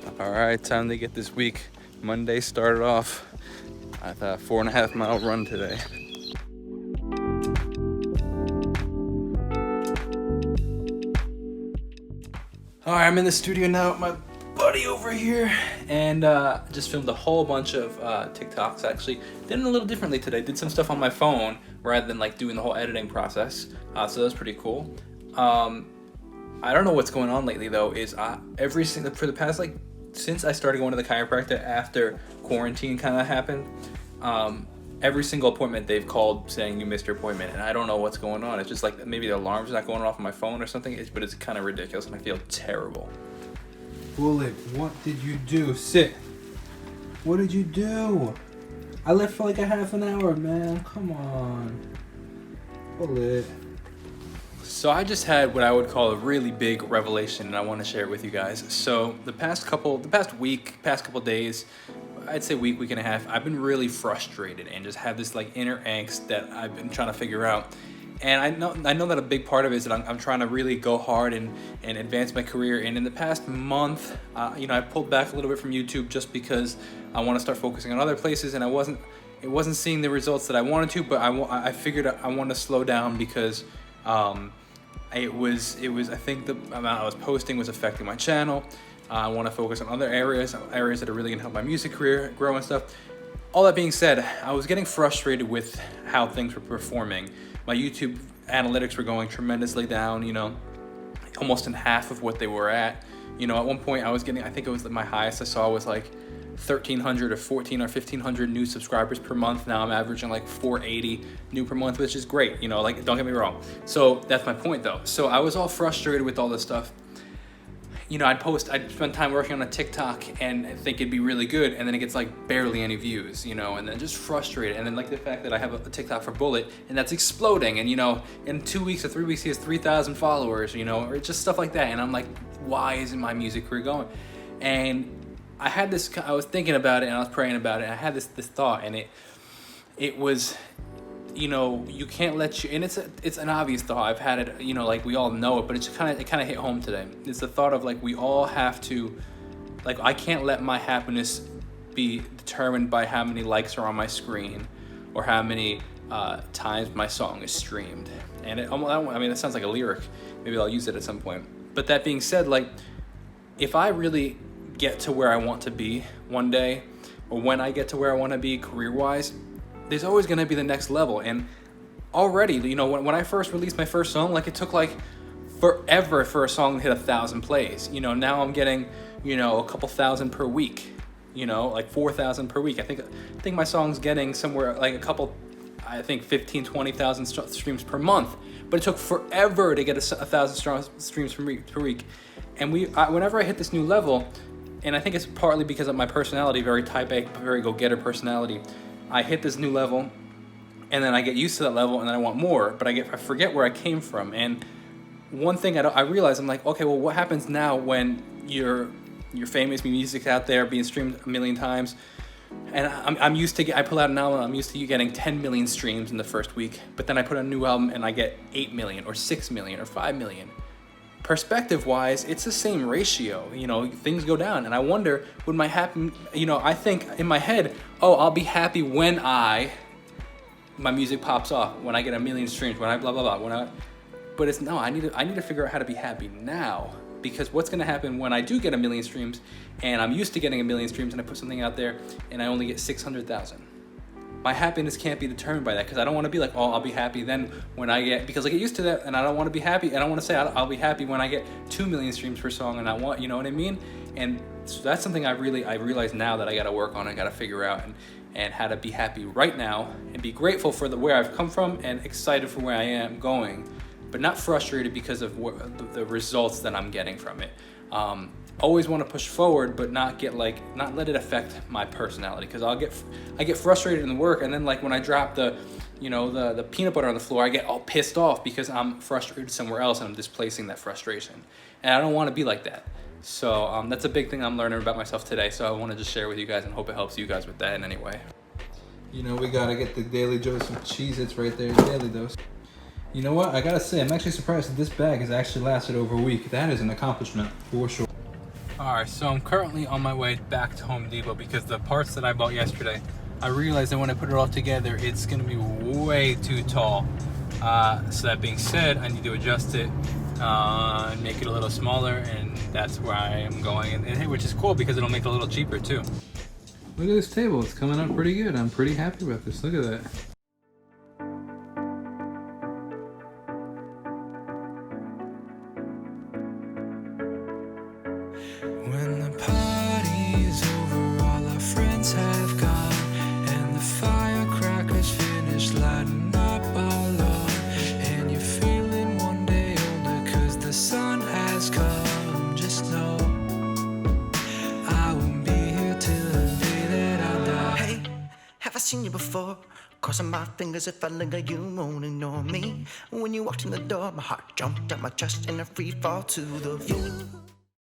All right, time to get this week. Monday started off with a 4.5 mile run today. All right, I'm in the studio now with my buddy over here, and just filmed a whole bunch of TikToks. Actually, did it a little differently today. Did some stuff on my phone rather than like doing the whole editing process. So that was pretty cool. I don't know what's going on lately though. Is for the past since I started going to the chiropractor after quarantine kind of happened, every single appointment they've called saying you missed your appointment, and I don't know what's going on. It's just like maybe the alarm's not going off on my phone or something, but it's kind of ridiculous and I feel terrible. Bullet, what did you do? Sit. What did you do? I left for like a half an hour, man. Come on. Bullet. So I just had what I would call a really big revelation, and I want to share it with you guys. So the past couple days, I'd say week and a half, I've been really frustrated and just have this like inner angst that I've been trying to figure out. And I know that a big part of it is that I'm trying to really go hard and advance my career. And in the past month, I pulled back a little bit from YouTube just because I want to start focusing on other places, and it wasn't seeing the results that I wanted to. But I figured I want to slow down because it was I think the amount I was posting was affecting my channel. I want to focus on other areas that are really gonna help my music career grow and stuff. All that being said, I was getting frustrated with how things were performing. My YouTube analytics were going tremendously down, almost in half of what they were at. At one point I think it was my highest I saw was like 1,300 or 1,400 or 1,500 new subscribers per month. Now I'm averaging like 480 new per month, which is great, don't get me wrong. So that's my point though. So I was all frustrated with all this stuff. I'd spend time working on a TikTok and think it'd be really good, and then it gets like barely any views, and then just frustrated. And then like the fact that I have a TikTok for Bullet and that's exploding, and in 2 weeks or 3 weeks he has 3,000 followers, or just stuff like that. And I'm like, why isn't my music career going? And I was thinking about it and I was praying about it, and I had this thought, and it was, you can't let you, and it's an obvious thought. I've had it, like we all know it, but it kind of hit home today. It's the thought of like we all have to, like I can't let my happiness be determined by how many likes are on my screen or how many times my song is streamed. And it sounds like a lyric. Maybe I'll use it at some point. But that being said, like if I really get to where I want to be one day, or when I get to where I want to be career-wise, there's always going to be the next level. And already, when I first released my first song, like it took like forever for a song to hit 1,000 plays. Now I'm getting, a couple thousand per week, like 4,000 per week. I think my song's getting somewhere like a couple, 15, 20,000 streams per month. But it took forever to get 1,000 streams per week. And whenever I hit this new level, and I think it's partly because of my personality, very type A, very go-getter personality, I hit this new level, and then I get used to that level, and then I want more, but I forget where I came from. And one thing I realize, I'm like, okay, well, what happens now when your famous music out there being streamed a million times, and I'm used to I pull out an album, I'm used to you getting 10 million streams in the first week, but then I put out a new album and I get 8 million or 6 million or 5 million. Perspective-wise, it's the same ratio. Things go down, and I wonder, would my happy? I think in my head, I'll be happy when my music pops off, when I get 1 million streams, when I blah blah blah. But it's no. I need to figure out how to be happy now, because what's going to happen when I do get 1 million streams, and I'm used to getting 1 million streams, and I put something out there, and I only get 600,000. My happiness can't be determined by that, because I don't want to be like, I'll be happy then when I get, because I get used to that, and I don't want to be happy. I don't want to say I'll be happy when I get 2 million streams per song, and I want, you know what I mean? And so that's something I realize now that I got to work on. I got to figure out and how to be happy right now and be grateful for where I've come from and excited for where I am going, but not frustrated because of the results that I'm getting from it. Always want to push forward, but not let it affect my personality, because I get frustrated in the work, and then like when I drop the peanut butter on the floor, I get all pissed off because I'm frustrated somewhere else and I'm displacing that frustration, and I don't want to be like that. So that's a big thing I'm learning about myself today. So I want to just share with you guys and hope it helps you guys with that in any way. We gotta get the daily dose of Cheez-Its right there, daily dose. You know what? I gotta say, I'm actually surprised that this bag has actually lasted over a week. That is an accomplishment for sure. Alright, so I'm currently on my way back to Home Depot because the parts that I bought yesterday, I realized that when I put it all together, it's going to be way too tall. So that being said, I need to adjust it and make it a little smaller, and that's where I am going. And which is cool because it'll make it a little cheaper too. Look at this table, it's coming out pretty good. I'm pretty happy with this. Look at that. When the party's over, all our friends have gone, and the firecrackers finish lighting up our lawn, and you're feeling one day older 'cause the sun has come. Just know I won't be here till the day that I die. Hey, have I seen you before? Crossing my fingers if I linger, you won't ignore me. When you walked in the door, my heart jumped out my chest in a free fall to the floor.